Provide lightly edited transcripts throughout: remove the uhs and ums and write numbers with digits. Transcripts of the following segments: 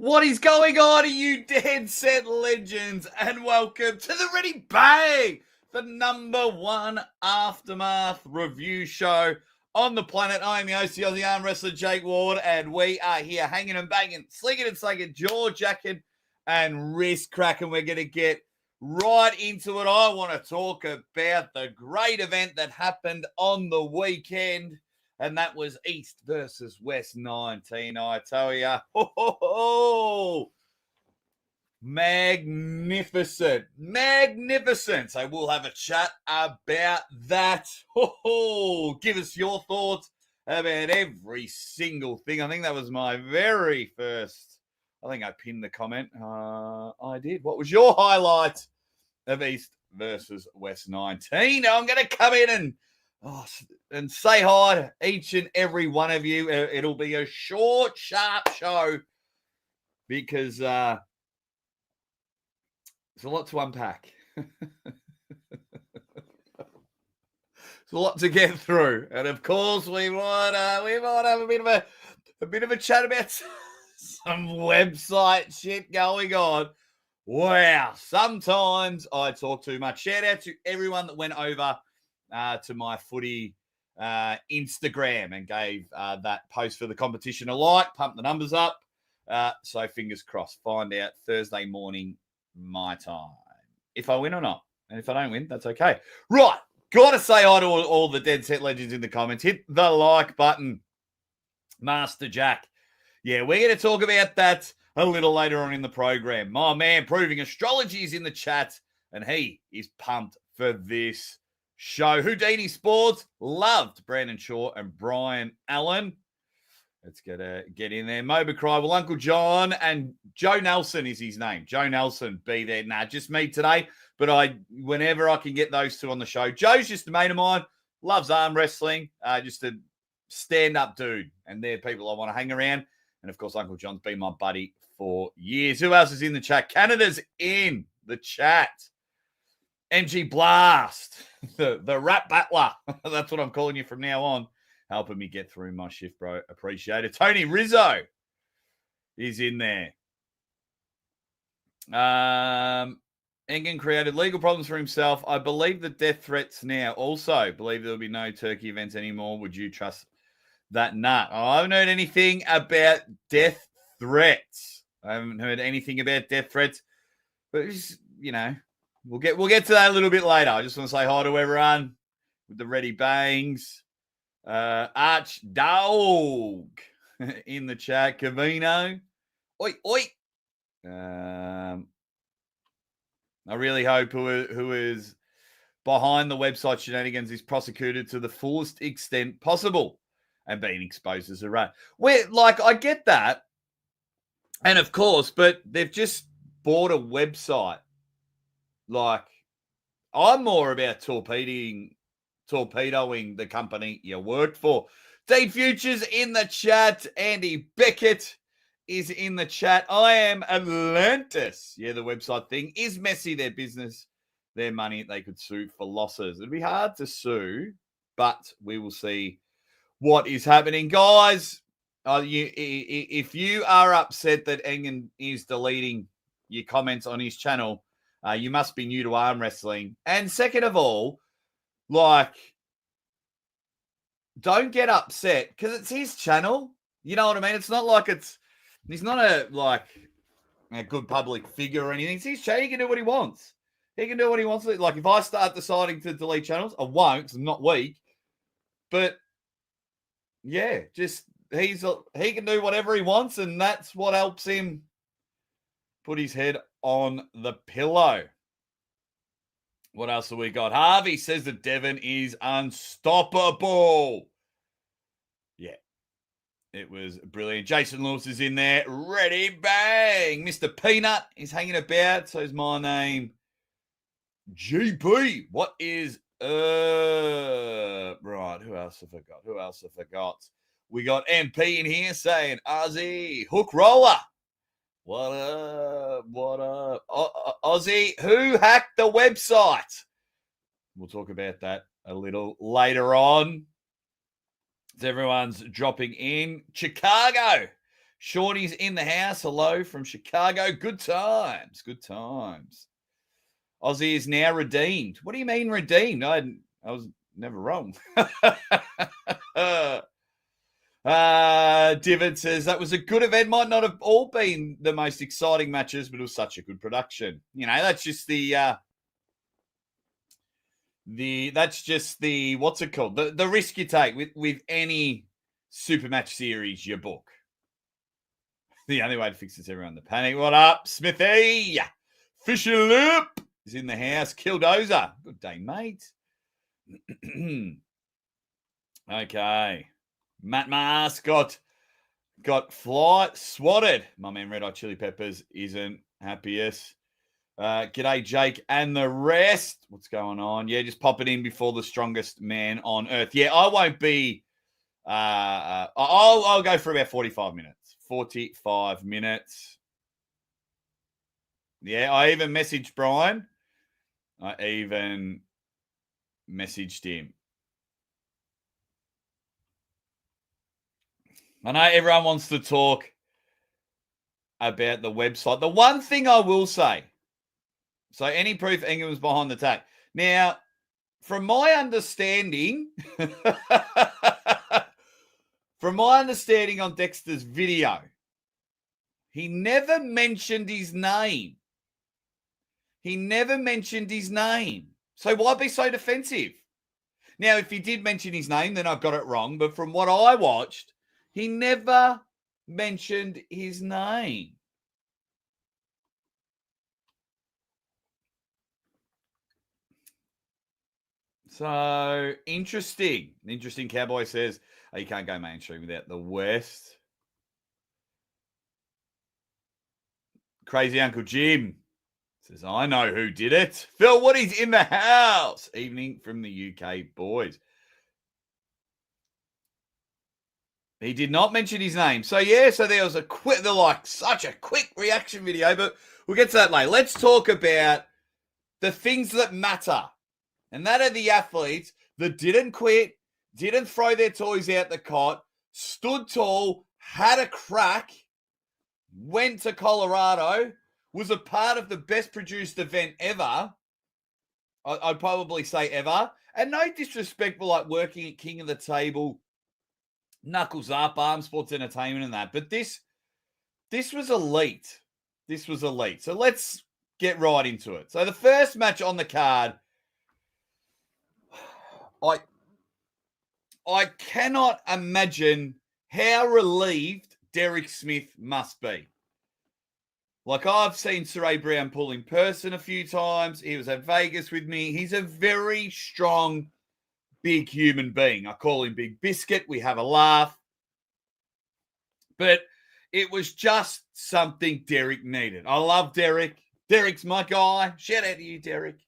What is going on, you dead set legends, and welcome to the Ready Bang, the #1 Aftermath review show on the planet. I am the OC Aussie arm wrestler Jake Ward, and we are here hanging and banging, slinging and slinging, jaw jacking and wrist cracking. We're going to get right into it. I want to talk about the great event that happened on the weekend. And that was East versus West 19, I tell you. Magnificent. Magnificent. So we'll have a chat about that. Give us your thoughts about every single thing. I think that was my very first. I think I pinned the comment. I did. What was your highlight of East versus West 19? I'm going to come in and say hi to each and every one of you. It'll be a short, sharp show because there's a lot to unpack. There's a lot to get through, and of course, we might have a bit of a chat about some website shit going on. Wow, sometimes I talk too much. Shout out to everyone that went over to my footy Instagram and gave that post for the competition a like, pump the numbers up. So fingers crossed, find out Thursday morning my time if I win or not. And if I don't win, that's okay. Right, got to say hi to all the dead set legends in the comments. Hit the like button, Master Jack. Yeah, we're going to talk about that a little later on in the program. My man Proving Astrology is in the chat, and he is pumped for this show. Houdini Sports loved Brandon Shaw and Brian Allen. Let's get in there. Mobicry. Well, Uncle John and Joe Nelson is his name. Joe Nelson, be there. Nah, just me today. But whenever I can get those two on the show. Joe's just a mate of mine. Loves arm wrestling. Just a stand-up dude. And they're people I want to hang around. And, of course, Uncle John's been my buddy for years. Who else is in the chat? Canada's in the chat. MG Blast, the rap battler. That's what I'm calling you from now on. Helping me get through my shift, bro. Appreciate it. Tony Rizzo is in there. Engen created legal problems for himself. I believe the death threats now. Also, believe there'll be no turkey events anymore. Would you trust that? Nah. I haven't heard anything about death threats. I haven't heard anything about death threats. But, we'll get to that a little bit later. I just want to say hi to everyone with the Ready Bangs. Arch Dog in the chat. Cavino. Oi, oi. I really hope who is behind the website shenanigans is prosecuted to the fullest extent possible and being exposed as a rat. I get that. And of course, but they've just bought a website. I'm more about torpedoing the company you work for. Dean Futures in the chat. Andy Beckett is in the chat. I am Atlantis. Yeah, the website thing is messy. Their business, their money, they could sue for losses. It'd be hard to sue, but we will see what is happening. Guys, if you are upset that Engen is deleting your comments on his channel, you must be new to arm wrestling. And second of all, don't get upset because it's his channel. You know what I mean? It's not like he's not a good public figure or anything. It's his channel. He can do what he wants. He can do what he wants. Like if I start deciding to delete channels, I won't because I'm not weak. But yeah, he can do whatever he wants, and that's what helps him put his head on the pillow. What else have we got? Harvey says that Devon is unstoppable. Yeah, it was brilliant. Jason Lewis is in there. Ready, bang. Mr. Peanut is hanging about. So is my name. GP. What is right? Who else have I got? We got MP in here saying Ozzy Hook Roller. What up? Ozzy, who hacked the website? We'll talk about that a little later on. As everyone's dropping in. Chicago Shorty's in the house. Hello from Chicago. Good times. Good times. Aussie is now redeemed. What do you mean redeemed? I was never wrong. Divid says that was a good event. Might not have all been the most exciting matches, but it was such a good production. You know, that's just that's just the what's it called? The risk you take with any super match series you book. The only way to fix this, everyone. The panic. What up, Smithy? Phillip is in the house. Killdozer. Good day, mate. Okay. Matt Mars got fly swatted. My man Red Hot Chili Peppers isn't happiest. G'day, Jake and the rest. What's going on? Yeah, just pop it in before the strongest man on earth. Yeah, I won't be. I'll go for about 45 minutes. 45 minutes. Yeah, I even messaged Brian. I even messaged him. I know everyone wants to talk about the website. The one thing I will say, so any proof England was behind the tack. Now, from my understanding, on Dexter's video, he never mentioned his name. So why be so defensive? Now, if he did mention his name, then I've got it wrong. But from what I watched, he never mentioned his name. So, interesting. Interesting. Cowboy says, oh, you can't go mainstream without the West. Crazy Uncle Jim says, I know who did it. Phil Woody's in the house. Evening from the UK, boys. He did not mention his name. So, yeah, so there was such a quick reaction video, but we'll get to that later. Let's talk about the things that matter. And that are the athletes that didn't quit, didn't throw their toys out the cot, stood tall, had a crack, went to Colorado, was a part of the best produced event ever. I'd probably say ever. And no disrespect for like working at King of the Table, Knuckles Up, Arm Sports Entertainment and that. But this was elite. This was elite. So let's get right into it. So the first match on the card, I cannot imagine how relieved Derek Smith must be. Like, I've seen Cire Brown pull in person a few times. He was at Vegas with me. He's a very strong, big human being. I call him Big Biscuit. We have a laugh. But it was just something Derek needed. I love Derek. Derek's my guy. Shout out to you, Derek.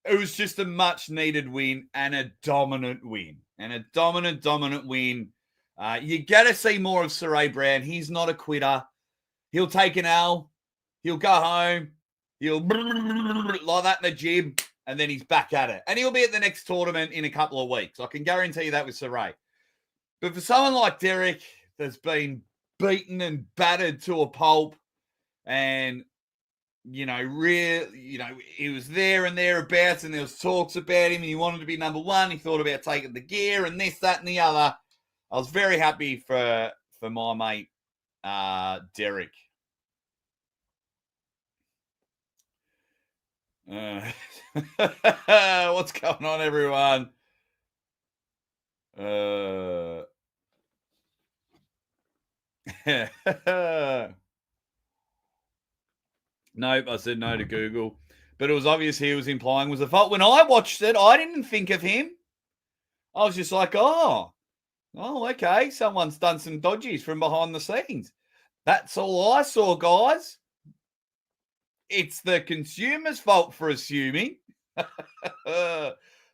It was just a much-needed win and a dominant win. And a dominant win. You got to see more of Cire Brown. He's not a quitter. He'll take an L. He'll go home. He'll like that in the gym. And then he's back at it. And he'll be at the next tournament in a couple of weeks. I can guarantee you that with Cire. But for someone like Derek that's been beaten and battered to a pulp and, he was there and thereabouts and there was talks about him and he wanted to be number one. He thought about taking the gear and this, that, and the other. I was very happy for my mate, Derek. What's going on, everyone? Nope, I said no to Google. But it was obvious he was implying was the fault. When I watched it, I didn't think of him. I was just like, oh, okay. Someone's done some dodgies from behind the scenes. That's all I saw, guys. It's the consumer's fault for assuming. I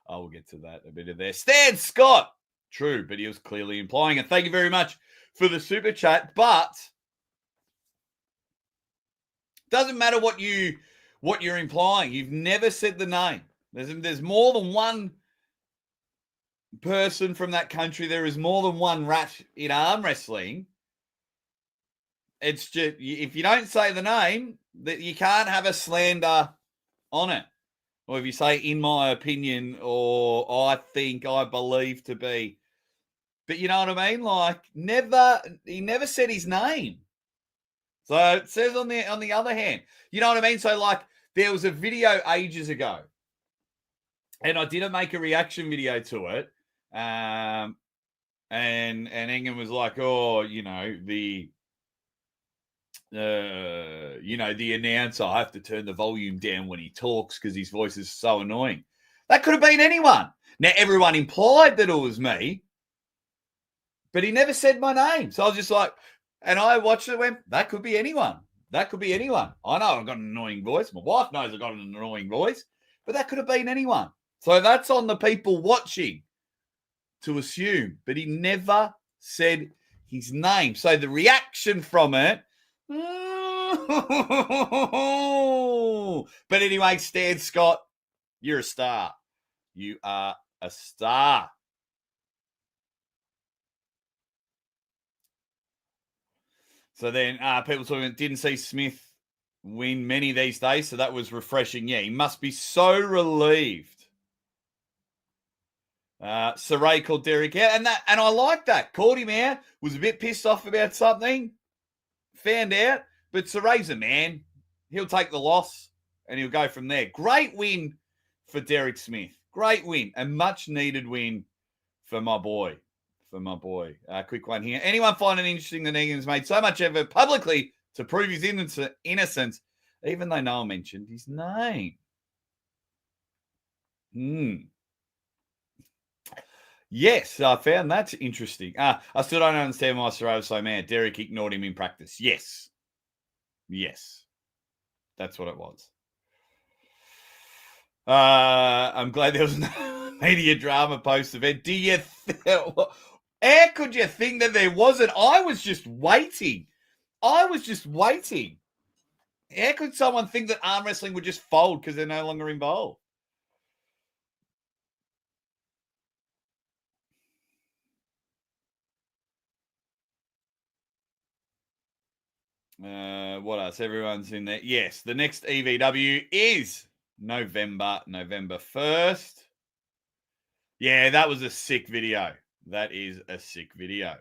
will get to that a bit of there. Stan Scott. True, but he was clearly implying it. Thank you very much for the super chat. But doesn't matter what you're implying. You've never said the name. There's more than one person from that country. There is more than one rat in arm wrestling. it's just, if you don't say the name, that you can't have a slander on it. Or if you say, in my opinion, or I think, I believe to be. But you know what I mean? Like, he never said his name. So it says on the other hand, you know what I mean? So like, there was a video ages ago, and I didn't make a reaction video to it. And England was like, oh, the announcer, I have to turn the volume down when he talks because his voice is so annoying. That could have been anyone. Now, everyone implied that it was me, but he never said my name. So I was just like, and I watched it and went, that could be anyone. That could be anyone. I know I've got an annoying voice. My wife knows I've got an annoying voice, but that could have been anyone. So that's on the people watching to assume, but he never said his name. So the reaction from it, but anyway, Stan Scott, you're a star. You are a star. So then people talking, didn't see Smith win many these days, so that was refreshing. Yeah, he must be so relieved. Cire called Derek out, and I like that. Called him out, was a bit pissed off about something, found out, but Cire's a man. He'll take the loss, and he'll go from there. Great win for Derek Smith. Great win, a much-needed win for my boy. Quick one here. Anyone find it interesting that Egan's made so much effort publicly to prove his innocence, even though no one mentioned his name? Yes, I found that interesting. I still don't understand why Cire was so mad. Derek ignored him in practice. Yes. That's what it was. I'm glad there was no media drama post-event. How could you think that there wasn't? I was just waiting. How could someone think that arm wrestling would just fold because they're no longer involved? What else? Everyone's in there. Yes, the next EVW is November 1st. Yeah, that was a sick video. That is a sick video.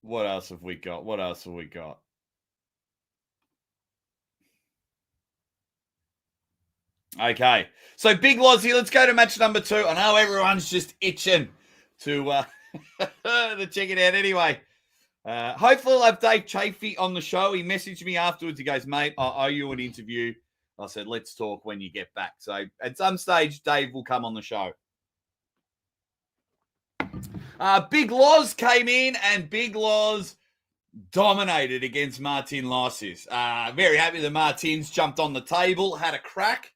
What else have we got? Okay, so Big Lozzie, let's go to match number 2. I know everyone's just itching to check it out anyway. Hopefully I'll have Dave Chaffee on the show. He messaged me afterwards. He goes, mate, I owe you an interview. I said, let's talk when you get back. So at some stage, Dave will come on the show. Big Loz came in, and Big Loz dominated against Martins Licis. Very happy that Martins jumped on the table, had a crack.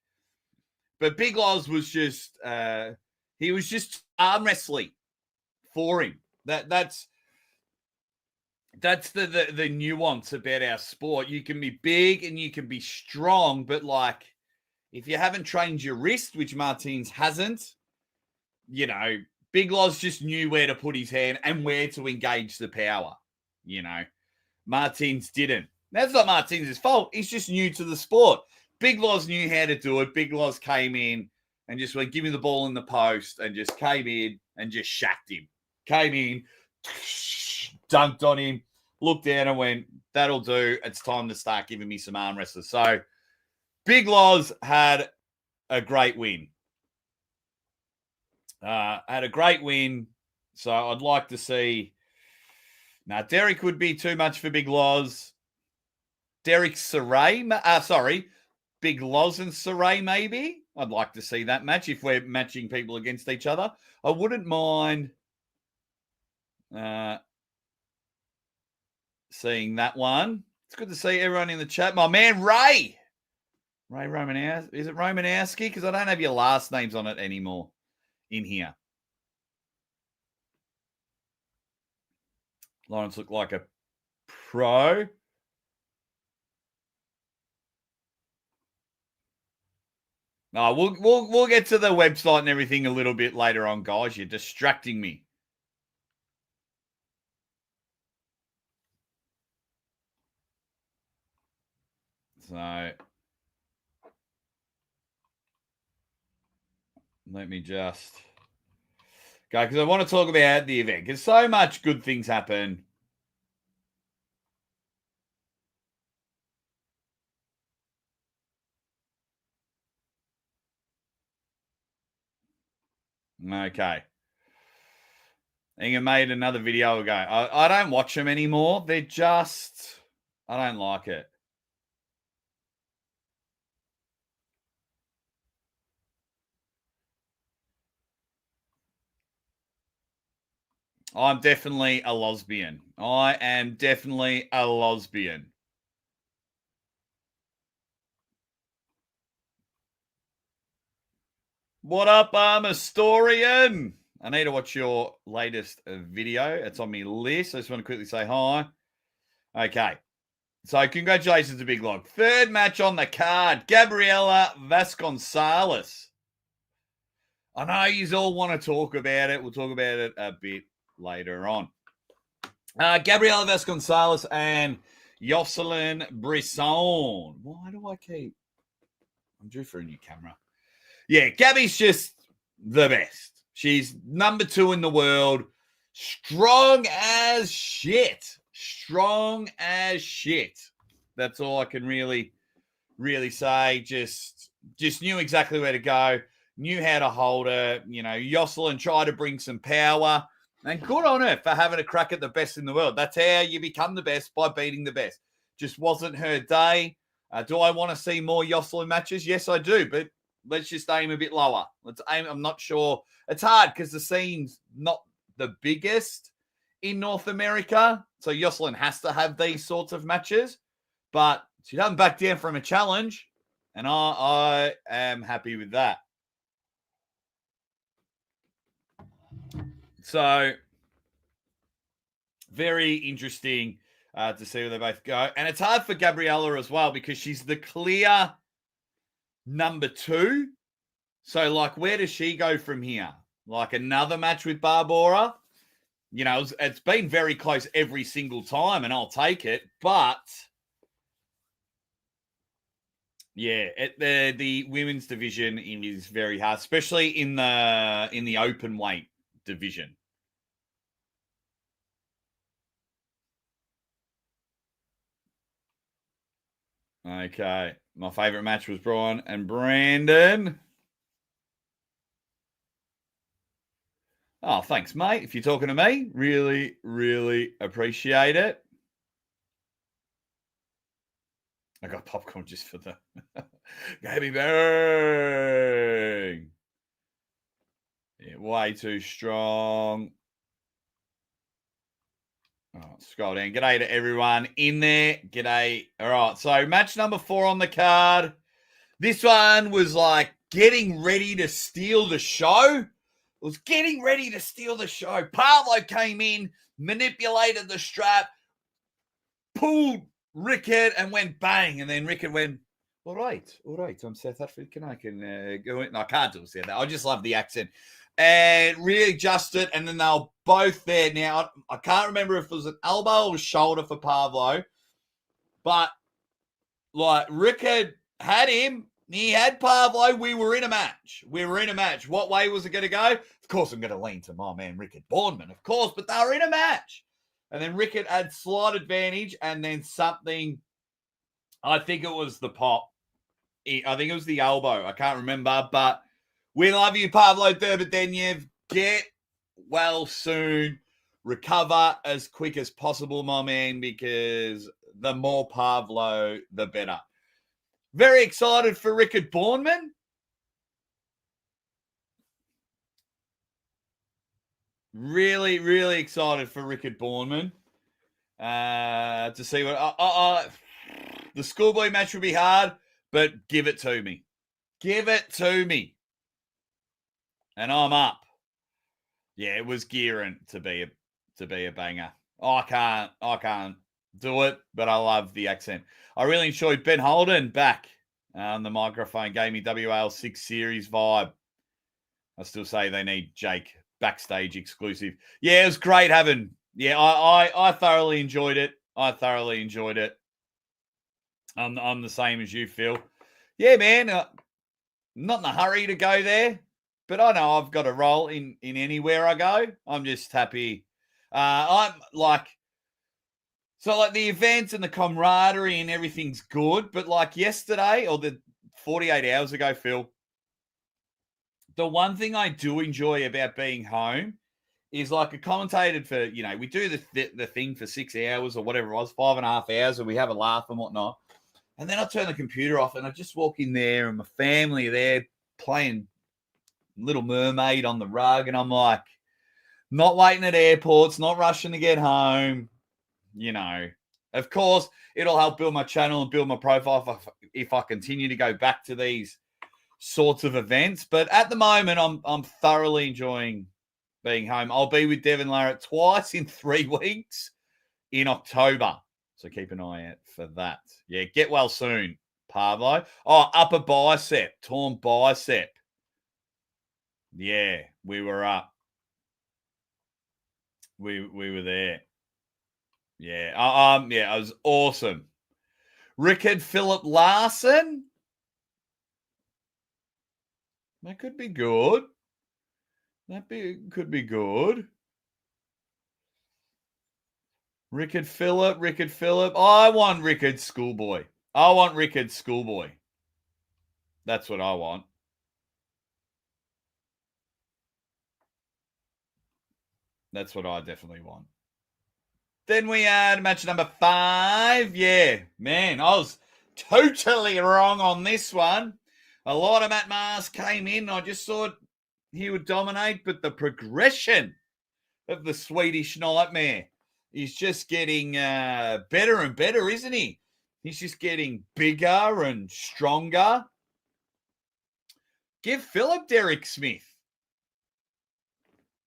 But Big Loz was just, he was just arm wrestling for him. That's the nuance about our sport. You can be big and you can be strong, but like, if you haven't trained your wrist, which Martins hasn't, Big Loz just knew where to put his hand and where to engage the power. Martins didn't. That's not Martins' fault. He's just new to the sport. Big Loz knew how to do it. Big Loz came in and just went, give me the ball in the post, and just came in and just shacked him. Came in, dunked on him, looked down and went, that'll do. It's time to start giving me some arm wrestlers. So Big Loz had a great win. So I'd like to see. Now, Derek would be too much for Big Loz. Big Loz and Cire, maybe. I'd like to see that match if we're matching people against each other. I wouldn't mind seeing that one. It's good to see everyone in the chat. My man, Ray Romanowski. Is it Romanowski? Because I don't have your last names on it anymore in here. Lawrence looked like a pro. No, we'll get to the website and everything a little bit later on, guys. You're distracting me. So let me just go because I want to talk about the event because so much good things happen. Okay. I think I made another video ago. I don't watch them anymore. They're just, I don't like it. I'm definitely a lesbian. I am definitely a lesbian. What up, historian? I need to watch your latest video. It's on my list. I just want to quickly say hi. Okay. So congratulations to Big Log. Third match on the card. Gabriela Vasconcelos. I know you all want to talk about it. We'll talk about it a bit later on. Gabriela Vasconcelos and Jocelyn Brisson. Why do I keep... I'm due for a new camera. Yeah, Gabby's just the best. She's number 2 in the world. Strong as shit. Strong as shit. That's all I can really say. Just knew exactly where to go. Knew how to hold her. You know, Jocelyn tried to bring some power. And good on her for having a crack at the best in the world. That's how you become the best, by beating the best. Just wasn't her day. Do I want to see more Jocelyn matches? Yes, I do. But let's just aim a bit lower. Let's aim. I'm not sure. It's hard because the scene's not the biggest in North America. So Jocelyn has to have these sorts of matches. But she doesn't back down from a challenge. And I am happy with that. So, very interesting to see where they both go. And it's hard for Gabriella as well because she's the clear number 2. So, like, where does she go from here? Like another match with Barbora? You know, it's been very close every single time, and I'll take it. But, yeah, the women's division is very hard, especially in the open weight division. Okay. My favorite match was Brian and Brandon. Oh, thanks, mate. If you're talking to me, really, really appreciate it. I got popcorn just for the Gabby Bang. Yeah, way too strong. Oh, scroll down. G'day to everyone in there. G'day. All right. So match number 4 on the card. This one was like getting ready to steal the show. It was getting ready to steal the show. Pablo came in, manipulated the strap, pulled Rickard and went bang. And then Rickard went, all right. I'm South African. I can go in. No, I can't do South African. I just love the accent. And really adjusted, and then they were both there. Now, I can't remember if it was an elbow or shoulder for Pablo, but like Rickard had him, he had Pablo. We were in a match. What way was it going to go? Of course, I'm going to lean to my man, Rickard Bornman, of course, but they were in a match. And then Rickard had slight advantage, and then something, I think it was the pop. I think it was the elbow. I can't remember, but we love you, Pablo Derbedyenyev. Get well soon. Recover as quick as possible, my man, because the more Pablo, the better. Very excited for Rickard Bornman. Really, really excited for Rickard Bornman to see what... the schoolboy match will be hard, but give it to me. Give it to me. And I'm up. Yeah, it was gearing to be a banger. I can't do it, but I love the accent. I really enjoyed Ben Holden back on the microphone. Gave me WAL6 series vibe. I still say they need Jake backstage exclusive. Yeah, it was great having. Yeah, I thoroughly enjoyed it. I'm the same as you, Phil. Yeah, man. Not in a hurry to go there, but I know I've got a role in anywhere I go. I'm just happy. I'm like, so like the events and the camaraderie and everything's good, but like yesterday or the 48 hours ago, Phil, the one thing I do enjoy about being home is like I commentated for, we do the thing for 6 hours or whatever it was, 5.5 hours, and we have a laugh and whatnot. And then I turn the computer off and I just walk in there and my family are there playing Little Mermaid on the rug. And I'm like, not waiting at airports, not rushing to get home. Of course, it'll help build my channel and build my profile if I continue to go back to these sorts of events. But at the moment, I'm thoroughly enjoying being home. I'll be with Devin Larratt twice in 3 weeks in October. So keep an eye out for that. Yeah, get well soon, Parvo. Oh, upper bicep, torn bicep. Yeah, we were up. We were there. Yeah, yeah, it was awesome. Rickard Phillip Larson. That could be good. Could be good. Rickard Phillip. I want Rickard Schoolboy. That's what I want. That's what I definitely want. Then we had match number 5. Yeah, man, I was totally wrong on this one. A lot of Matt Mars came in. I just thought he would dominate, but the progression of the Swedish Nightmare is just getting better and better, isn't he? He's just getting bigger and stronger. Give Phillip Derek Smith.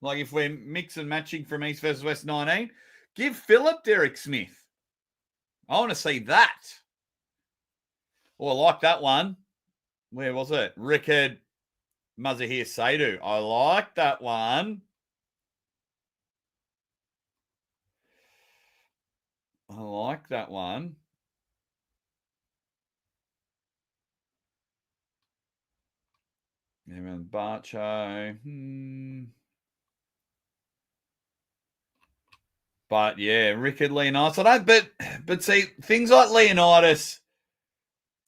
Like if we're mix and matching from East versus West 19, give Phillip Derek Smith. I want to see that. Oh, I like that one. Where was it? Rickard Mazahir Sadu. I like that one. I like that one. Evan Barcho. But yeah, Rickard Leonidas. I don't, but see, things like Leonidas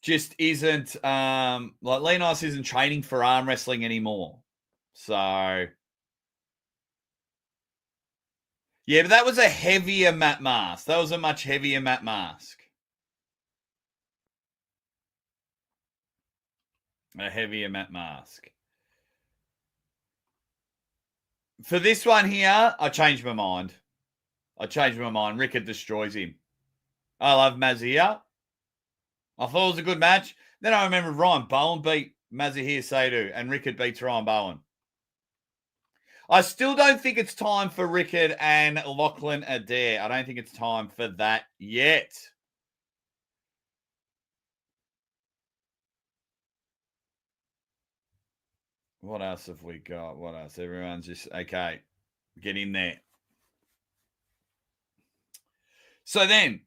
just isn't like Leonidas isn't training for arm wrestling anymore. So yeah, but that was a heavier Matt Mask. That was a much heavier Matt Mask. A heavier Matt Mask. For this one here, I changed my mind. Rickard destroys him. I love Mazahir. I thought it was a good match. Then I remember Ryan Bowen beat Mazahir Sadu and Rickard beats Ryan Bowen. I still don't think it's time for Rickard and Lachlan Adair. I don't think it's time for that yet. What else have we got? What else? Everyone's just, okay, get in there. So then,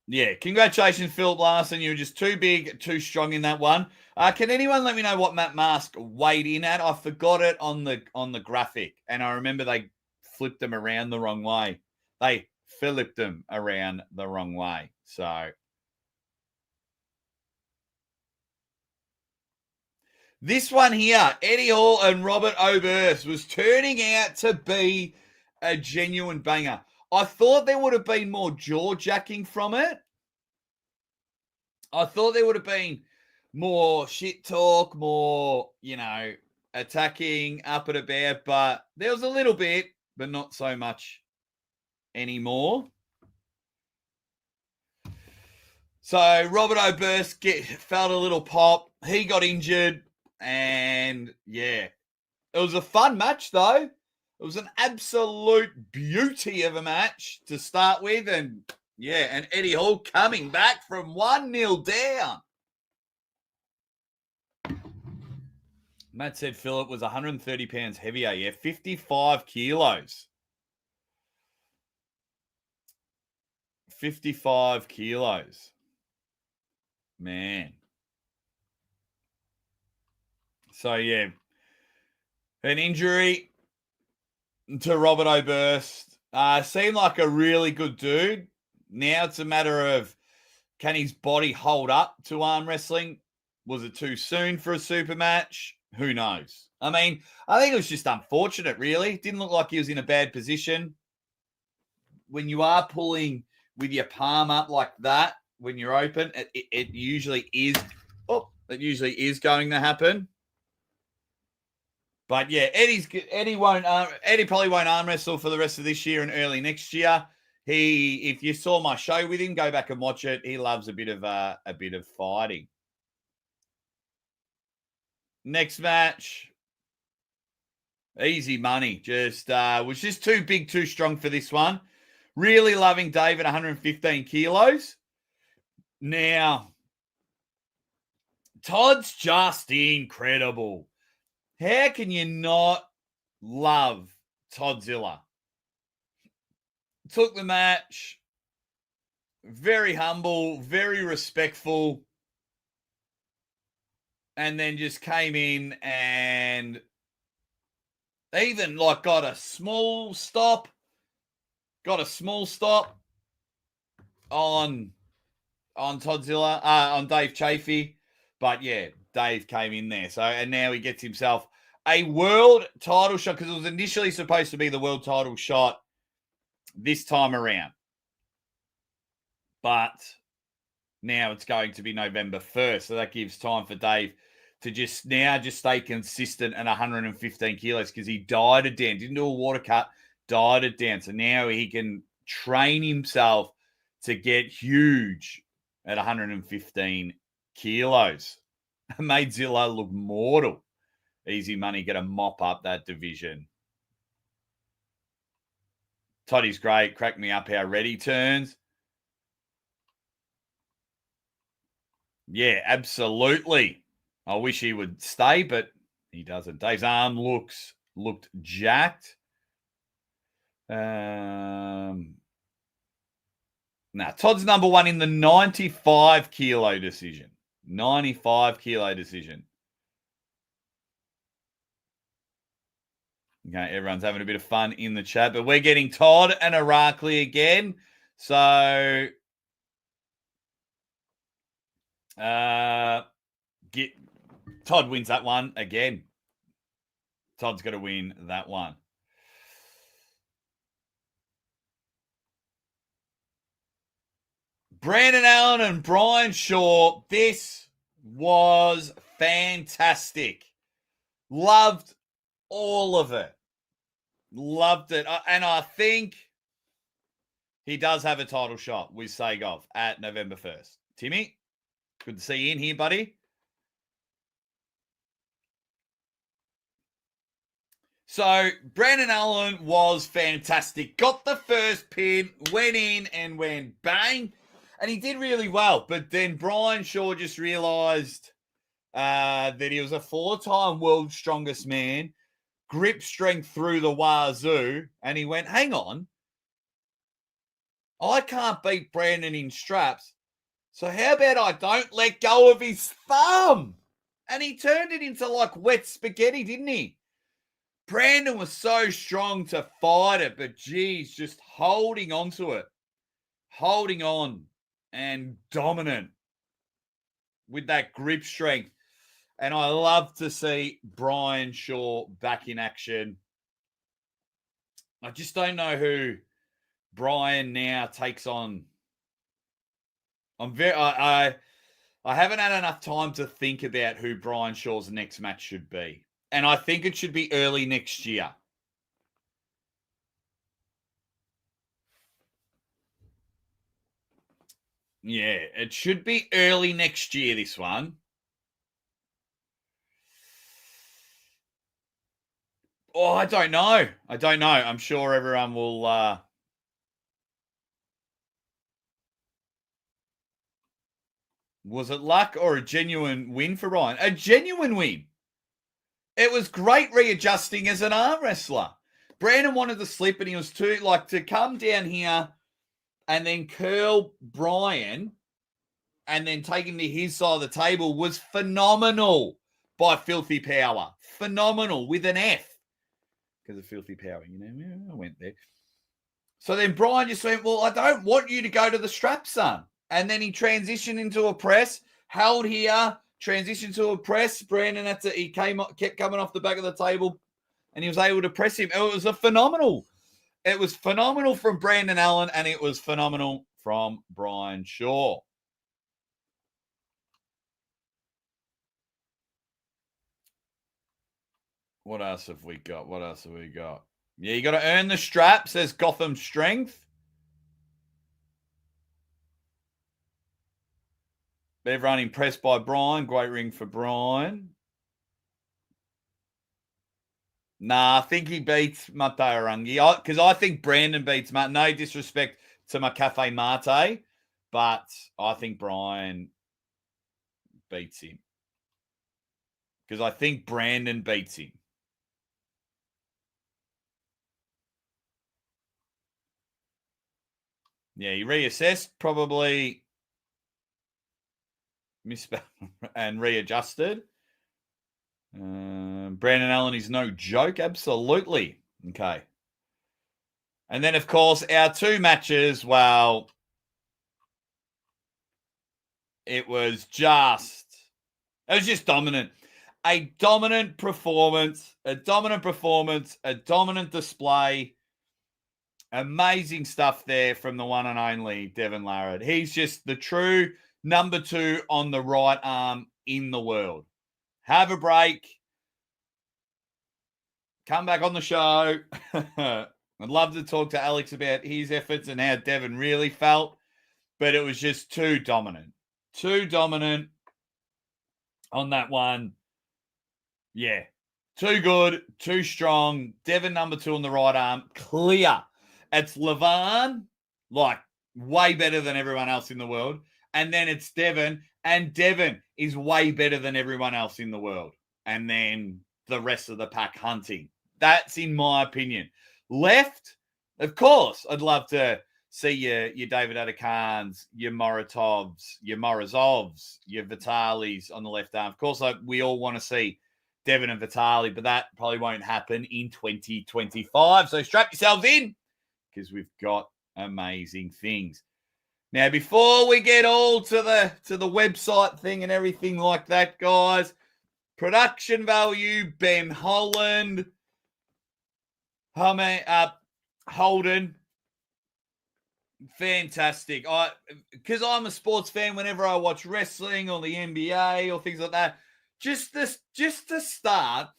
yeah, congratulations, Phillip Larson. You were just too big, too strong in that one. Can anyone let me know what Matt Mask weighed in at? I forgot it on the graphic, and I remember they flipped them around the wrong way. They flipped them around the wrong way. So this one here, Eddie Hall and Robert Oberst, was turning out to be a genuine banger. I thought there would have been more jaw-jacking from it. I thought there would have been more shit talk, more, attacking up and about, but there was a little bit, but not so much anymore. So Robert Oberst felt a little pop. He got injured, and yeah, it was a fun match though. It was an absolute beauty of a match to start with, and yeah, and Eddie Hall coming back from 1-0 down. Matt said Phillip was 130 pounds heavier. Yeah, 55 kilos. 55 kilos. Man. So, yeah. An injury to Robert Oberst. Seemed like a really good dude. Now it's a matter of, can his body hold up to arm wrestling? Was it too soon for a super match? Who knows? I mean, I think it was just unfortunate, really. Didn't look like he was in a bad position. When you are pulling with your palm up like that, when you're open, it usually is. Oh, it usually is going to happen. But yeah, Eddie probably won't arm wrestle for the rest of this year and early next year. If you saw my show with him, go back and watch it. He loves a bit of fighting. Next match, easy money. Just was just too big, too strong for this one. Really loving Dave at 115 kilos. Now, Todd's just incredible. How can you not love Toddzilla? Took the match, very humble, very respectful, and then just came in and even got a small stop on Toddzilla, on Dave Chaffee. But yeah, Dave came in there. So, and now he gets himself a world title shot, because it was initially supposed to be the world title shot this time around. But now it's going to be November 1st. So that gives time for Dave to just stay consistent at 115 kilos, because he died it down. Didn't do a water cut, died it down. So now he can train himself to get huge at 115 kilos. Made Zilla look mortal. Easy money, get a mop up that division. Toddy's great. Cracked me up how red he turns. Yeah, absolutely. I wish he would stay, but he doesn't. Dave's arm looked jacked. Todd's number one in the 95 kilo decision. 95 kilo decision. Okay, everyone's having a bit of fun in the chat, but we're getting Todd and Irakli again. So Todd wins that one again. Todd's got to win that one. Brandon Allen and Brian Shaw. This was fantastic. Loved all of it. Loved it. And I think he does have a title shot with Sagov at November 1st. Timmy, good to see you in here, buddy. So Brandon Allen was fantastic. Got the first pin, went in and went bang. And he did really well. But then Brian Shaw just realized that he was a 4-time world's strongest man, grip strength through the wazoo, and he went, hang on, I can't beat Brandon in straps, so how about I don't let go of his thumb? And he turned it into like wet spaghetti, didn't he? Brandon was so strong to fight it, but geez, just holding on to it, holding on and dominant with that grip strength. And I love to see Brian Shaw back in action. I just don't know who Brian now takes on. I haven't had enough time to think about who Brian Shaw's next match should be. And I think it should be early next year. Yeah, it should be early next year, this one. Oh, I don't know. I'm sure everyone will... Was it luck or a genuine win for Ryan? A genuine win. It was great readjusting as an arm wrestler. Brandon wanted to slip and he was to come down here and then curl Brian and then taking to his side of the table was phenomenal by Filthy Power. Phenomenal with an F. Because of Filthy Power, I went there. So then Brian just went, well, I don't want you to go to the strap, son. And then he transitioned into a press, held here, transitioned to a press. Brandon kept coming off the back of the table, and he was able to press him. It was phenomenal. It was phenomenal from Brandon Allen, and it was phenomenal from Brian Shaw. What else have we got? Yeah, you got to earn the strap, says Gotham Strength. Everyone impressed by Brian. Great ring for Brian. Nah, I think he beats Mateo Rangi. Because I think Brandon beats Matt. No disrespect to my Cafe Mate, but I think Brian beats him. Because I think Brandon beats him. Yeah, he reassessed, probably misspelled and readjusted. Brandon Allen is no joke. Absolutely. Okay. And then, of course, our two matches, well, it was just dominant. A dominant performance, a dominant display. Amazing stuff there from the one and only Devon Larratt. He's just the true number 2 on the right arm in the world. Have a break. Come back on the show. I'd love to talk to Alex about his efforts and how Devon really felt, but it was just too dominant. Too dominant on that one. Yeah. Too good, too strong. Devon number 2 on the right arm. Clear. It's Levan, like way better than everyone else in the world. And then it's Devon, and Devon is way better than everyone else in the world. And then the rest of the pack hunting. That's in my opinion. Left, of course, I'd love to see your David Adekans, your Moritovs, your Morozovs, your Vitalis on the left arm. Of course, we all want to see Devon and Vitali, but that probably won't happen in 2025. So strap yourselves in, because we've got amazing things. Now, before we get all to the website thing and everything like that, guys, production value, Ben Holland, Holden, fantastic. Because I'm a sports fan, whenever I watch wrestling or the NBA or things like that, just to start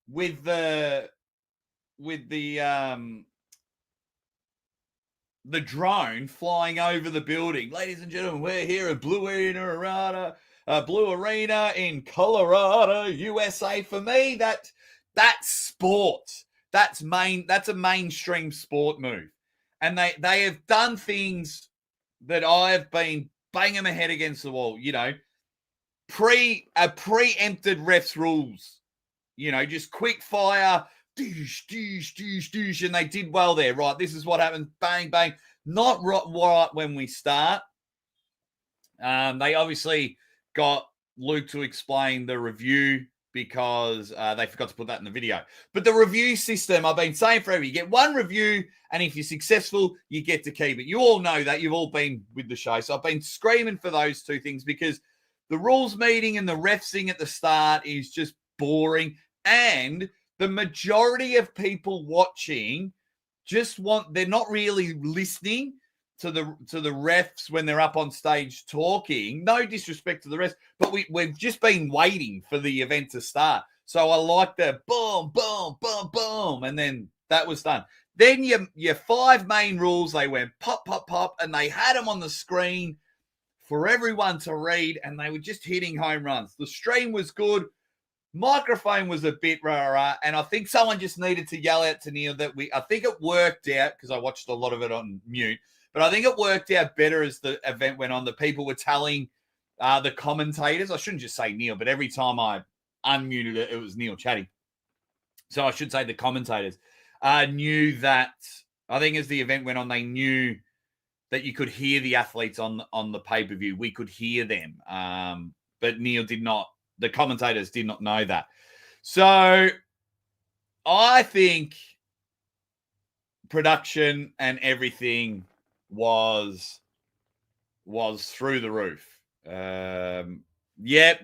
with the drone flying over the building. Ladies and gentlemen, we're here at Blue Arena in Colorado, USA. For me, that's sport. That's a mainstream sport move. And they have done things that I have been banging my head against the wall, preempted refs rules, just quick fire, and they did well there. Right, this is what happens. Bang, bang. Not right when we start. They obviously got Luke to explain the review because they forgot to put that in the video. But the review system, I've been saying forever, you get one review, and if you're successful, you get to keep it. You all know that. You've all been with the show. So I've been screaming for those two things, because the rules meeting and the refsing at the start is just boring. And the majority of people watching they're not really listening to the refs when they're up on stage talking. No disrespect to the refs, but we've just been waiting for the event to start. So I like the boom, boom, boom, boom, and then that was done. Then your 5 main rules, they went pop, pop, pop, and they had them on the screen for everyone to read, and they were just hitting home runs. The stream was good. Microphone was a bit rah, and I think someone just needed to yell out to Neil that I think it worked out, because I watched a lot of it on mute, but I think it worked out better as the event went on. The people were telling the commentators, I shouldn't just say Neil, but every time I unmuted it, it was Neil chatting. So I should say the commentators knew that, I think as the event went on, they knew that you could hear the athletes on the pay-per-view. We could hear them. But Neil did not, the commentators did not know that. So I think production and everything was through the roof. The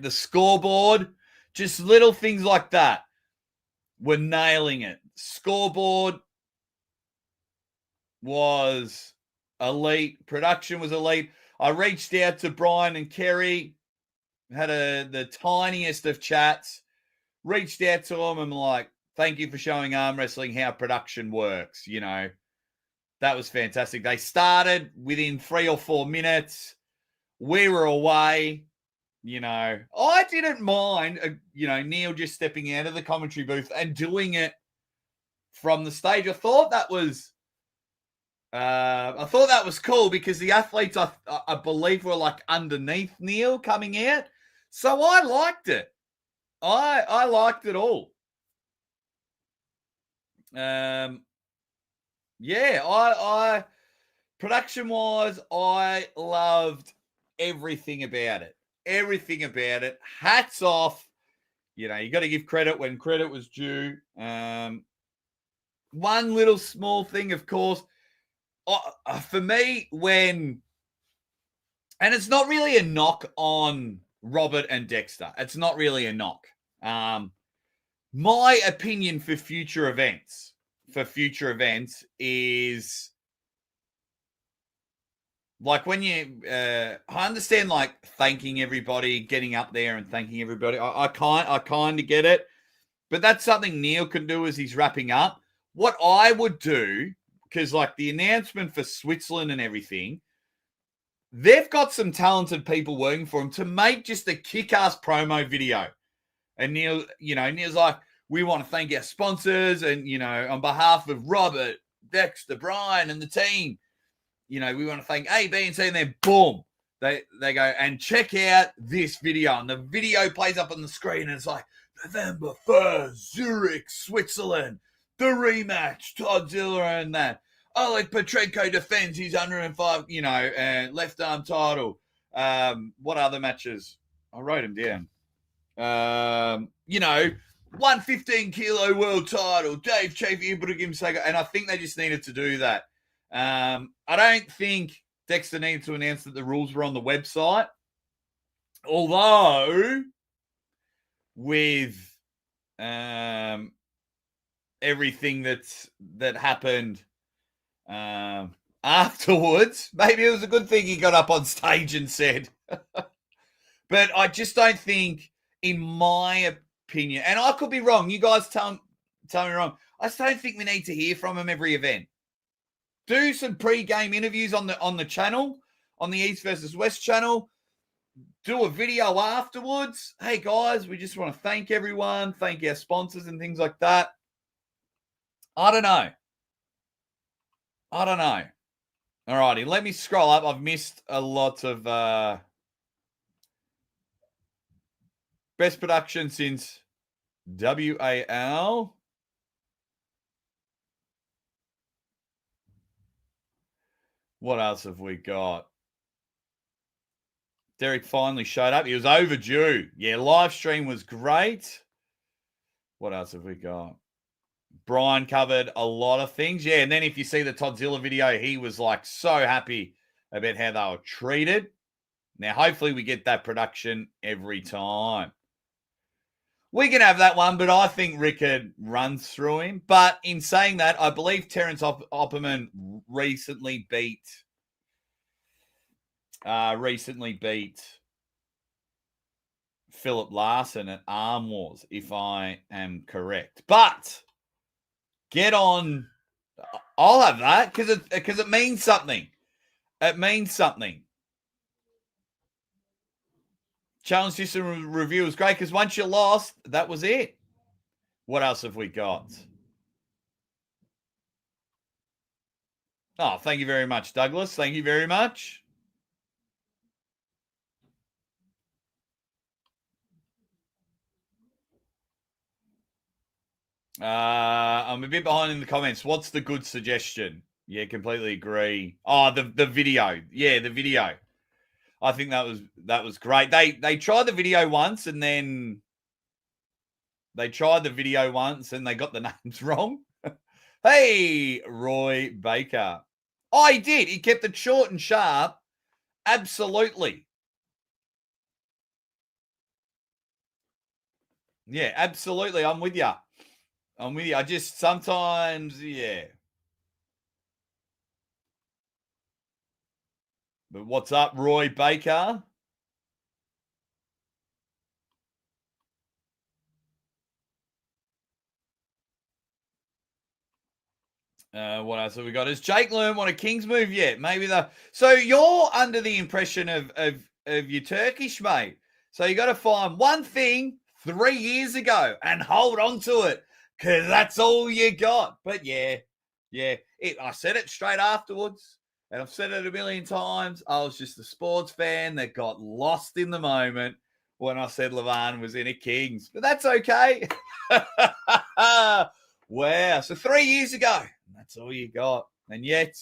scoreboard, just little things like that, were nailing it. Scoreboard was elite. Production was elite. I reached out to Brian and Kerry, had the tiniest of chats, reached out to them and like, thank you for showing arm wrestling how production works. You know, that was fantastic. They started within 3 or 4 minutes. We were away. You know, I didn't mind, Neil just stepping out of the commentary booth and doing it from the stage. I thought that was cool because the athletes, I believe, were like underneath Neil coming out. So I liked it. I liked it all. I production-wise, I loved everything about it. Everything about it. Hats off. You know, you got to give credit when credit was due. One little small thing, of course, for me, and it's not really a knock on Robert and Dexter. It's not really a knock. My opinion for future events is like when I understand like thanking everybody, getting up there and thanking everybody. I kind of get it, but that's something Neil can do as he's wrapping up. What I would do, because like the announcement for Switzerland and everything, they've got some talented people working for them to make just a kick-ass promo video. And Neil's like, we want to thank our sponsors and, on behalf of Robert, Dexter, Brian, and the team, we want to thank A, B, and C, and then boom, they go and check out this video. And the video plays up on the screen and it's like, November 1st, Zurich, Switzerland, the rematch, Todzilla and that. Oleg Petrenko defends his 105, left arm title. What other matches? I wrote them down. 115 kilo world title, Dave Chaffee, Ibrahim Saga, and I think they just needed to do that. I don't think Dexter needed to announce that the rules were on the website, although with everything that happened afterwards, maybe it was a good thing he got up on stage and said. But I just don't think, in my opinion, and I could be wrong, you guys tell me wrong, I just don't think we need to hear from him every event. Do some pre-game interviews on the channel, on the East versus West channel. Do a video afterwards. Hey, guys, we just want to thank everyone, thank our sponsors and things like that. I don't know. All righty, let me scroll up. I've missed a lot of best production since WAL. What else have we got? Derek finally showed up. He was overdue. Yeah, live stream was great. What else have we got? Brian covered a lot of things. Yeah, and then if you see the Todzilla video, he was like so happy about how they were treated. Now, hopefully we get that production every time. We can have that one, but I think Rickard runs through him. But in saying that, I believe Terence Opperman recently beat Phillip Larson at Arm Wars, if I am correct. But get on. I'll have that because it means something. It means something. Challenge system review was great because once you lost, that was it. What else have we got? Oh, thank you very much, Douglas. Thank you very much. I'm a bit behind in the comments. What's the good suggestion? Yeah, completely agree. Oh, the video. Yeah, the video. I think that was great. They tried the video once and then they got the names wrong. Hey, Roy Baker. Oh, he did. He kept it short and sharp. Absolutely. Yeah, absolutely. I'm with you. I just sometimes, yeah. But what's up, Roy Baker? What else have we got? Has Jake learned what a King's move yet? Maybe so you're under the impression of your Turkish mate. So you got to find one thing 3 years ago and hold on to it because that's all you got. But yeah, I said it straight afterwards, and I've said it a million times. I was just a sports fan that got lost in the moment when I said Levan was in a Kings, but that's okay. Wow. So 3 years ago, that's all you got. And yet,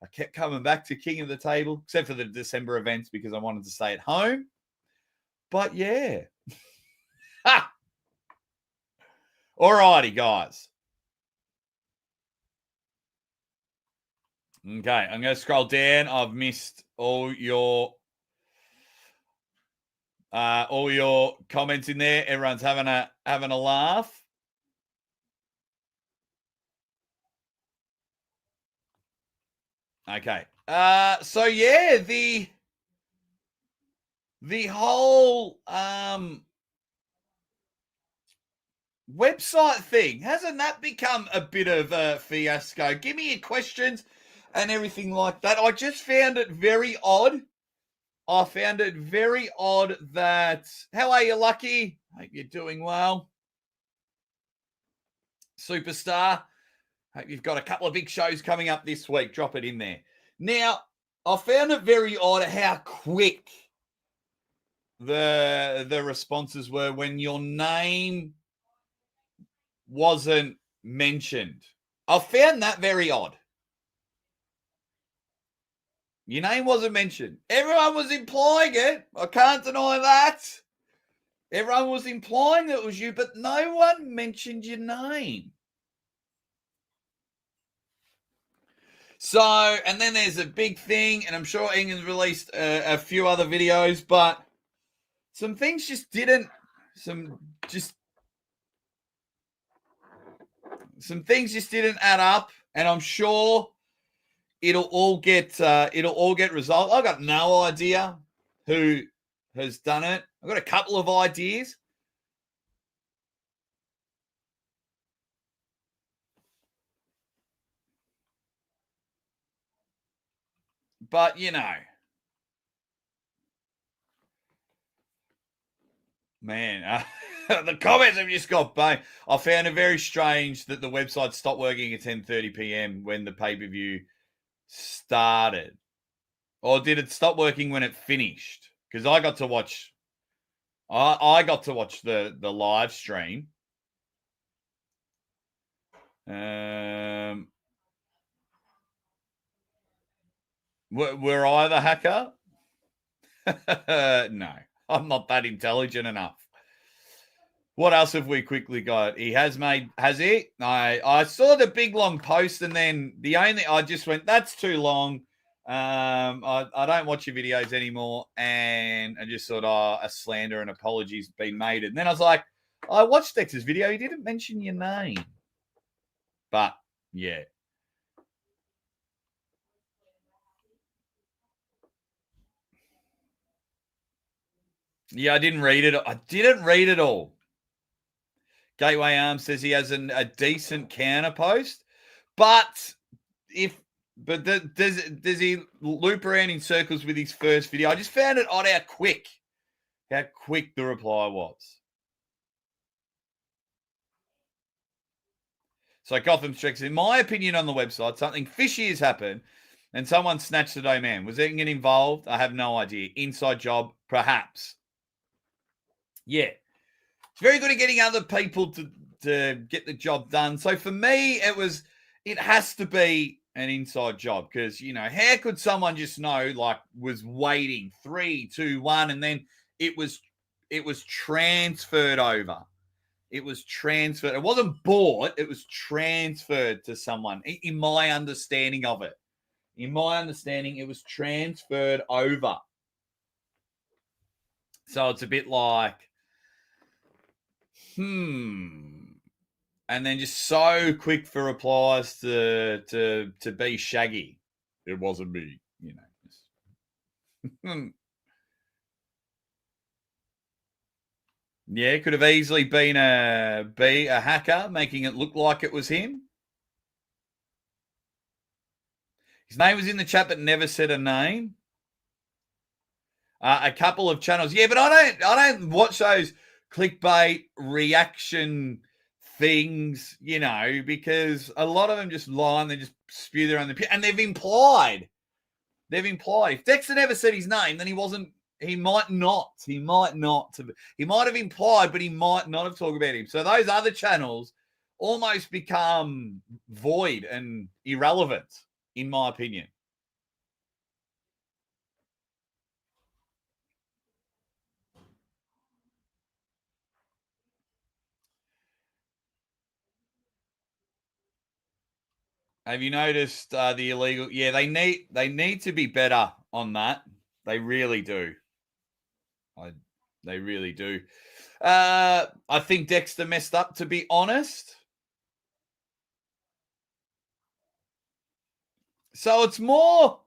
I kept coming back to King of the Table, except for the December events because I wanted to stay at home. But yeah. All righty, guys. Okay, I'm going to scroll down. I've missed all your comments in there. Everyone's having a laugh. Okay. So yeah, the whole website thing, hasn't that become a bit of a fiasco? Give me your questions and everything like that. I just found it very odd. That, how are you, Lucky? Hope you're doing well. Superstar. Hope you've got a couple of big shows coming up this week. Drop it in there. Now, I found it very odd how quick the responses were when your name wasn't mentioned. I found that very odd. Your name wasn't mentioned. Everyone was implying it. I can't deny that. Everyone was implying that it was you, but no one mentioned your name. So, and then there's a big thing, and I'm sure England's released a few other videos, but some things just didn't, some things just didn't add up, and I'm sure it'll all get resolved. I've got no idea who has done it. I've got a couple of ideas. But, you know, man, the comments have just got bang. I found it very strange that the website stopped working at 10:30 p.m. when the pay-per-view started. Or did it stop working when it finished? Because I got to watch the live stream. Were I the hacker? No, I'm not that intelligent enough. What else have we quickly got? Has he? I saw the big long post, and then I just went, that's too long. I don't watch your videos anymore, and I just thought, a slander and apologies been made. And then I was like, I watched Dexter's video. He didn't mention your name, but yeah. Yeah, I didn't read it all. Gateway Arms says he has a decent counter post, but does he loop around in circles with his first video? I just found it odd how quick the reply was. So Gotham Strix, in my opinion on the website, something fishy has happened and someone snatched the domain. Was anything involved? I have no idea. Inside job, perhaps. Yeah. It's very good at getting other people to get the job done. So for me, it has to be an inside job because, how could someone just know, like, was waiting 3, 2, 1, and then it was transferred over. It was transferred. It wasn't bought. It was transferred to someone, in my understanding of it. In my understanding, it was transferred over. So it's a bit like, and then just so quick for replies to be Shaggy. It wasn't me, Yeah, it could have easily been a hacker, making it look like it was him. His name was in the chat, but never said a name. A couple of channels, yeah, but I don't watch those clickbait reaction things, because a lot of them just lie and they just spew their own opinion, and they've implied. If Dexter never said his name, then he wasn't. He might not. He might have implied, but he might not have talked about him. So those other channels almost become void and irrelevant, in my opinion. Have you noticed the illegal? Yeah, they need to be better on that. They really do. They really do. I think Dexter messed up, to be honest. So it's more.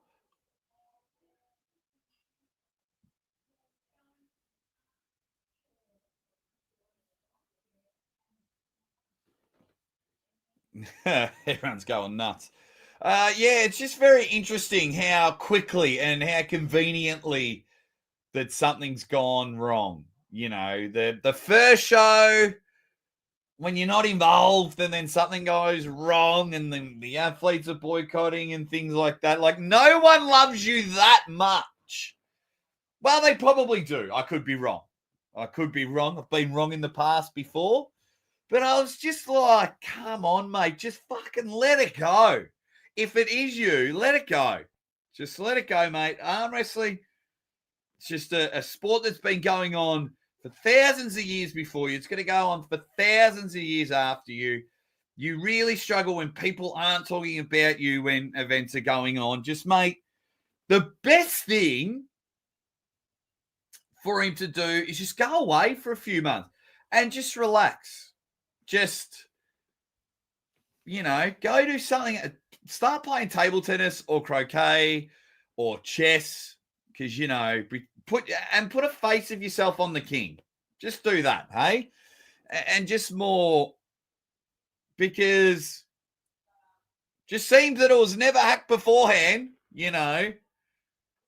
Everyone's going nuts. Yeah, it's just very interesting how quickly and how conveniently that something's gone wrong. The first show, when you're not involved and then something goes wrong and then the athletes are boycotting and things like that. Like, no one loves you that much. Well, they probably do. I could be wrong. I've been wrong in the past before. But I was just like, come on, mate. Just fucking let it go. If it is you, let it go. Just let it go, mate. Arm wrestling, it's just a sport that's been going on for thousands of years before you. It's going to go on for thousands of years after you. You really struggle when people aren't talking about you when events are going on. Just, mate, the best thing for him to do is just go away for a few months and just relax. Just, go do something. Start playing table tennis or croquet or chess because, put a face of yourself on the king. Just do that, hey? And just more, because just seems that it was never hacked beforehand,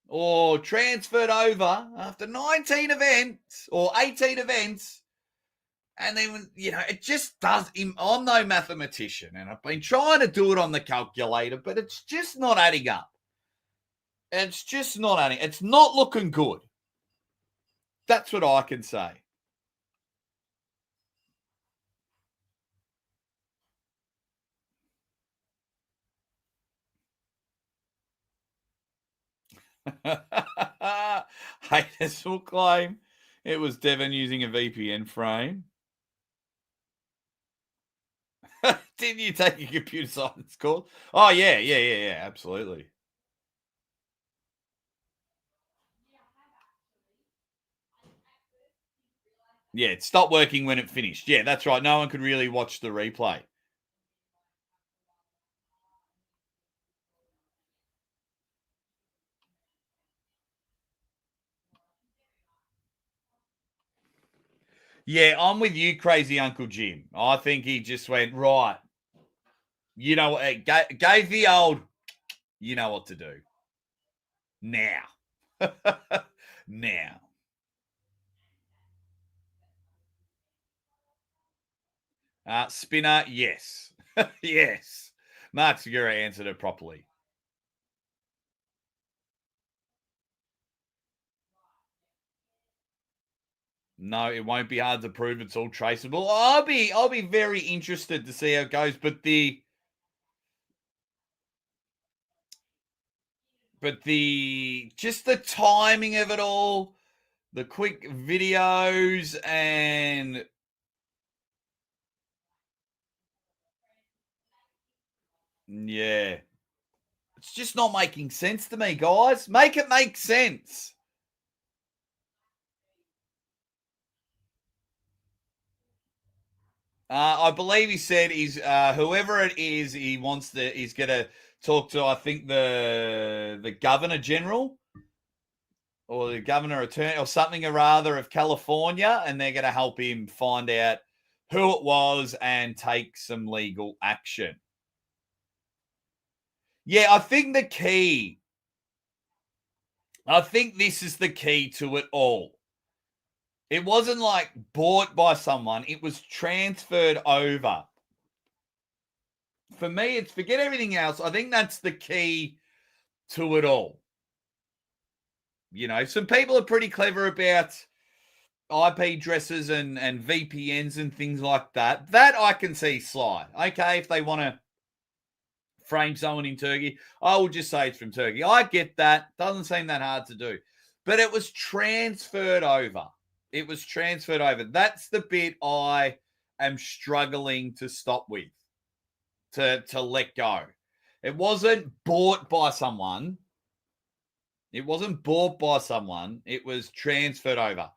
or transferred over after 19 events or 18 events. And then, it just does. I'm no mathematician, and I've been trying to do it on the calculator, but it's just not adding up. It's just not adding. It's not looking good. That's what I can say. Haters will claim it was Devon using a VPN frame. Didn't you take a computer science course? Oh, yeah, absolutely. Yeah, it stopped working when it finished. Yeah, that's right. No one could really watch the replay. Yeah, I'm with you, crazy Uncle Jim. I think he just went, right, gave the old, you know what to do. Now. Now. Spinner, yes. Yes. Mark Segura answered it properly. No, it won't be hard to prove. It's all traceable. I'll be very interested to see how it goes. But But just the timing of it all, the quick videos, and yeah, it's just not making sense to me, guys. Make it make sense. I believe he said he's whoever it is, he's gonna talk to, I think, the Governor General or the Governor Attorney or something or other of California, and they're gonna help him find out who it was and take some legal action. Yeah, I think this is the key to it all. It wasn't like bought by someone, it was transferred over. For me, it's forget everything else. I think that's the key to it all. You know, some people are pretty clever about IP addresses and VPNs and things like that. That I can see slide. Okay, if they want to frame someone in Turkey, I will just say it's from Turkey. I get that. Doesn't seem that hard to do. But it was transferred over. It was transferred over. That's the bit I am struggling to stop with, to let go. It wasn't bought by someone. It wasn't bought by someone. It was transferred over.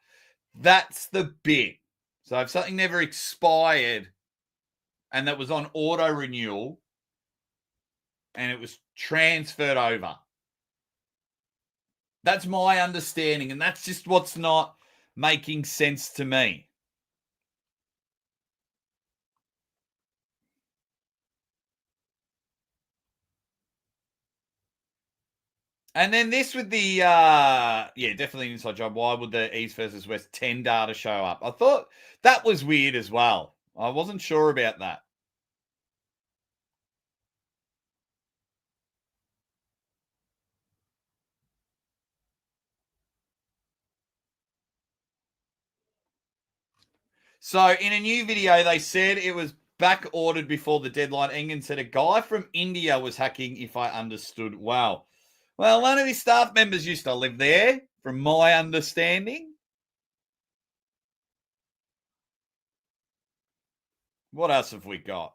That's the bit. So if something never expired and that was on auto renewal and it was transferred over, that's my understanding. And that's just what's not making sense to me. And then this with the, definitely an inside job. Why would the East versus West 10 data show up? I thought that was weird as well. I wasn't sure about that. So in a new video, they said it was back ordered before the deadline. Engen said a guy from India was hacking, if I understood well. Well, one of his staff members used to live there, from my understanding. What else have we got?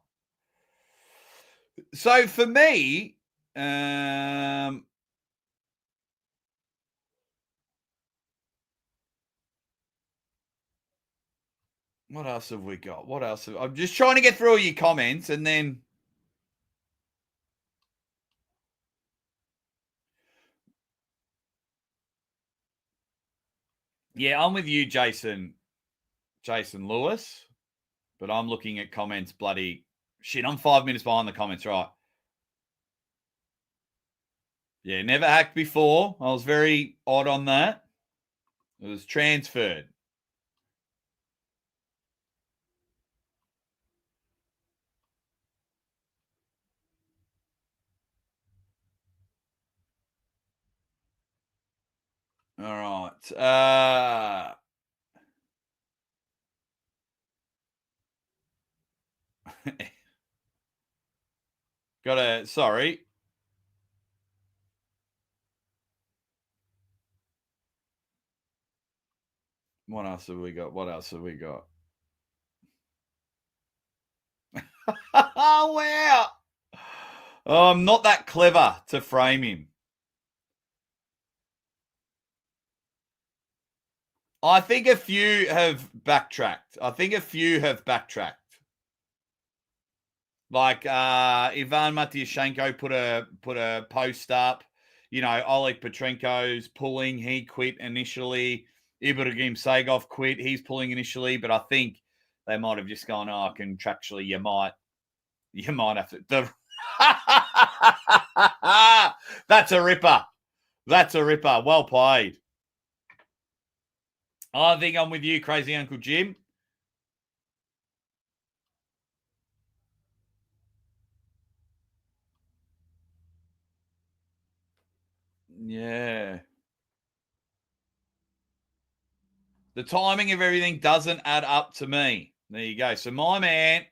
So for me, what else have we got? I'm just trying to get through all your comments and then. Yeah, I'm with you, Jason Lewis, but I'm looking at comments bloody shit. I'm 5 minutes behind the comments, right? Yeah, never hacked before. I was very odd on that. It was transferred. All right. Sorry. What else have we got? Oh, wow. Oh, I'm not that clever to frame him. I think a few have backtracked. Like Ivan Matyashenko put a post up. You know, Oleg Petrenko's pulling. He quit initially. Ibrahim Sagov quit. He's pulling initially, but I think they might have just gone, oh, contractually, you might have to. That's a ripper. Well played. I think I'm with you, Crazy Uncle Jim. Yeah. The timing of everything doesn't add up to me. There you go. So my man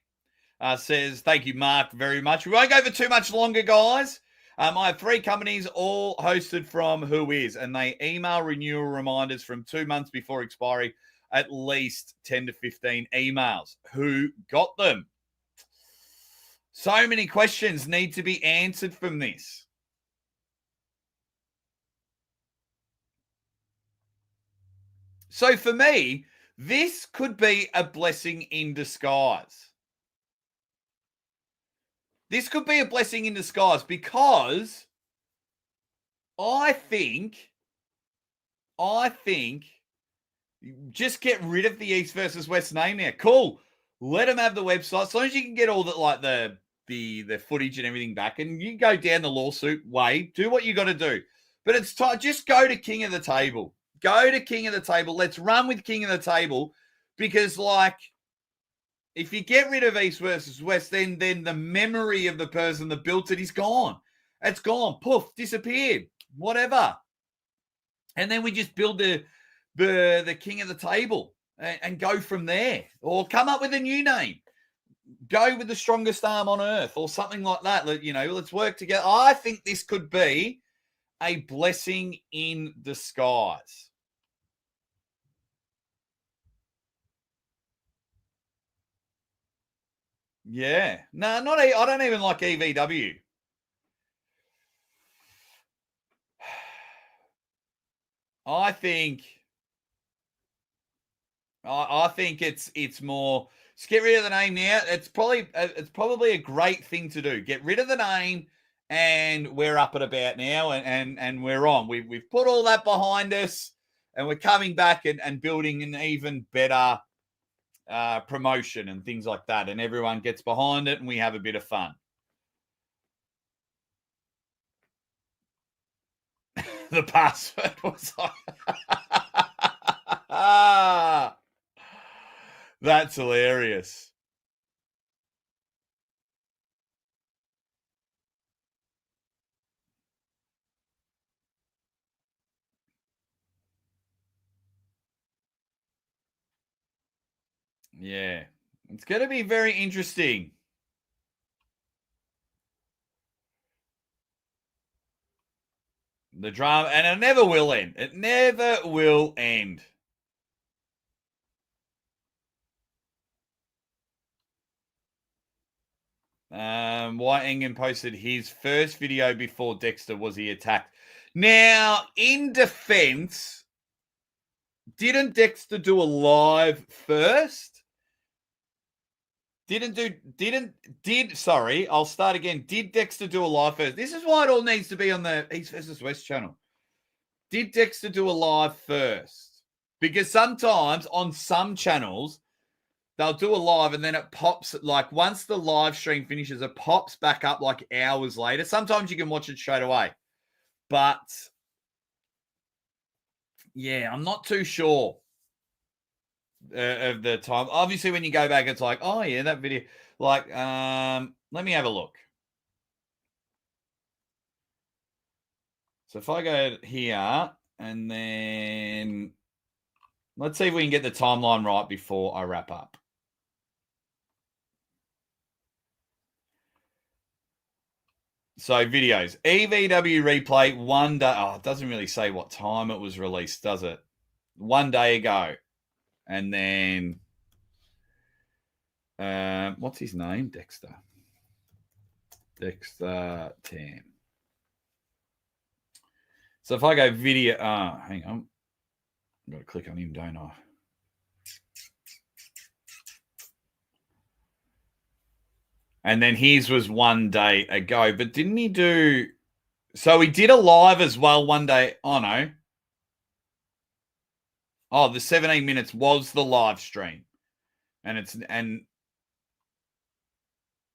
says, thank you, Mark, very much. We won't go for too much longer, guys. I have 3 companies, all hosted from Who Is, and they email renewal reminders from 2 months before expiry, at least 10 to 15 emails. Who got them? So many questions need to be answered from this. So for me, this could be a blessing in disguise. This could be a blessing in disguise because I think just get rid of the East versus West name now. Cool. Let them have the website. As long as you can get all the footage and everything back, and you go down the lawsuit way, do what you got to do. But it's time. Just go to King of the Table. Go to King of the Table. Let's run with King of the Table, because if you get rid of East versus West, then the memory of the person that built it is gone. It's gone. Poof, disappeared. Whatever. And then we just build the King of the Table and go from there. Or come up with a new name. Go with the strongest arm on earth or something like that. Let's work together. I think this could be a blessing in disguise. Yeah. No, I don't even like EVW. I think it's more. Just get rid of the name now. It's probably a great thing to do. Get rid of the name, and we're up at about now, and we're on. We've put all that behind us, and we're coming back and building an even better promotion and things like that, and everyone gets behind it, and we have a bit of fun. The password was that's hilarious. Yeah. It's going to be very interesting. The drama, and it never will end. It never will end. Why Engen posted his first video before Dexter was he attacked. Now, in defense, didn't Dexter do a live first? Sorry, I'll start again. Did Dexter do a live first? This is why it all needs to be on the East versus West channel. Did Dexter do a live first? Because sometimes on some channels, they'll do a live and then it pops, once the live stream finishes, it pops back up hours later. Sometimes you can watch it straight away. But, yeah, I'm not too sure of the time. Obviously, when you go back, it's oh, yeah, that video. Let me have a look. So if I go here and then let's see if we can get the timeline right before I wrap up. So videos, EVW replay 1 day. Oh, it doesn't really say what time it was released, does it? 1 day ago. And then, what's his name? Dexter Tam. So if I go video, hang on. I've got to click on him, don't I? And then his was 1 day ago. But didn't he do... So he did a live as well 1 day. Oh, no. Oh, the 17 minutes was the live stream.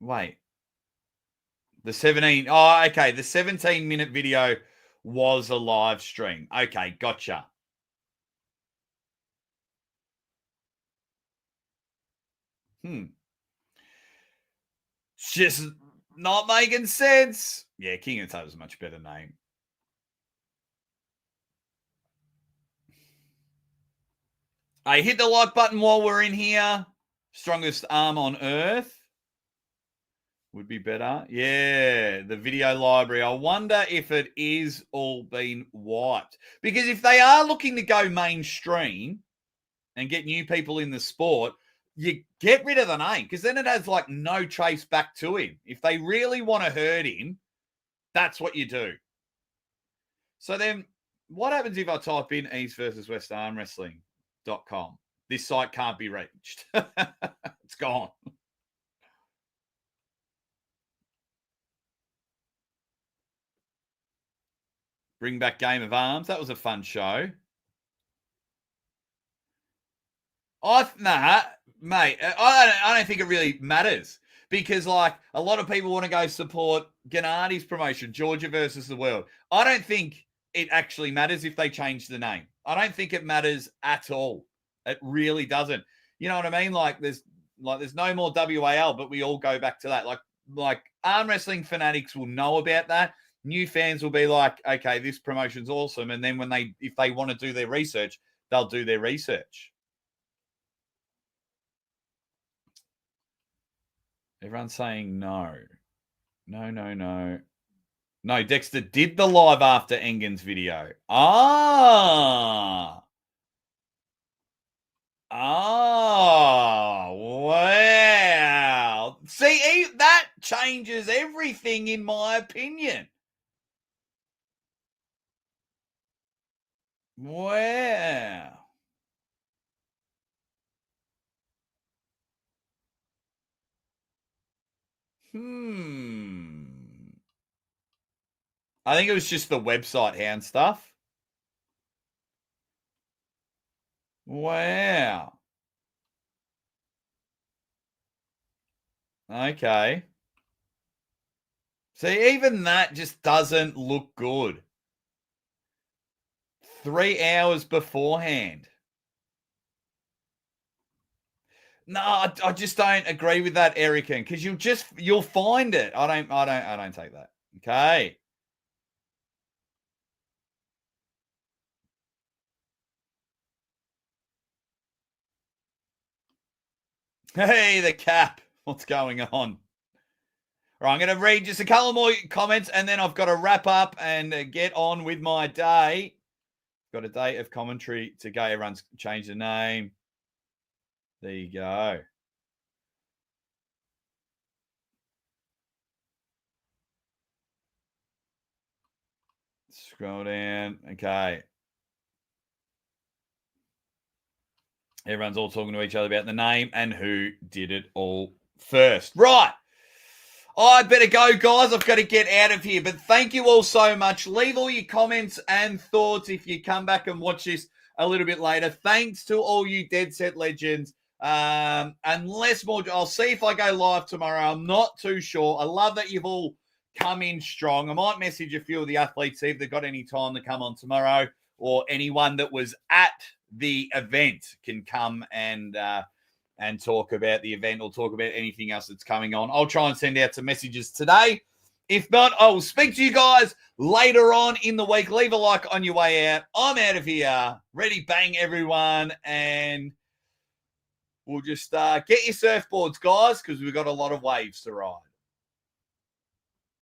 Wait. The 17... Oh, okay. The 17-minute video was a live stream. Okay, gotcha. Just not making sense. Yeah, King of the Table is a much better name. Hey, hit the like button while we're in here. Strongest arm on earth. Would be better. Yeah, the video library. I wonder if it is all been wiped. Because if they are looking to go mainstream and get new people in the sport, you get rid of the name because then it has like no trace back to him. If they really want to hurt him, that's what you do. So then what happens if I type in East versus West ArmWrestling.com? This site can't be reached. It's gone. Bring back Game of Arms. That was a fun show. Mate, I don't think it really matters because, like, a lot of people want to go support Gennadi's promotion, Georgia versus the World. I don't think it actually matters if they change the name. I don't think it matters at all. It really doesn't. You know what I mean? Like, there's no more WAL, but we all go back to that. Like arm wrestling fanatics will know about that. New fans will be like, okay, this promotion's awesome. And then if they want to do their research, they'll do their research. Everyone's saying no. No. No, Dexter did the live after Engen's video. Wow. See, that changes everything in my opinion. Wow. I think it was just the website hand stuff. Wow. Okay. See, even that just doesn't look good. 3 hours beforehand. No, I just don't agree with that, Erica, because you'll find it. I don't take that. Okay. Hey, the cap. What's going on? All right, I'm going to read just a couple more comments, and then I've got to wrap up and get on with my day. Got a day of commentary to go. Everyone's changed the name. There you go. Scroll down. Okay. Everyone's all talking to each other about the name and who did it all first. Right. I better go, guys. I've got to get out of here. But thank you all so much. Leave all your comments and thoughts if you come back and watch this a little bit later. Thanks to all you Dead Set legends. Unless more, I'll see if I go live tomorrow. I'm not too sure. I love that you've all come in strong. I might message a few of the athletes, see if they've got any time to come on tomorrow, or anyone that was at the event can come and talk about the event or talk about anything else that's coming on. I'll try and send out some messages today. If not, I will speak to you guys later on in the week. Leave a like on your way out. I'm out of here. Ready, bang, everyone. And we'll just get your surfboards, guys, because we've got a lot of waves to ride.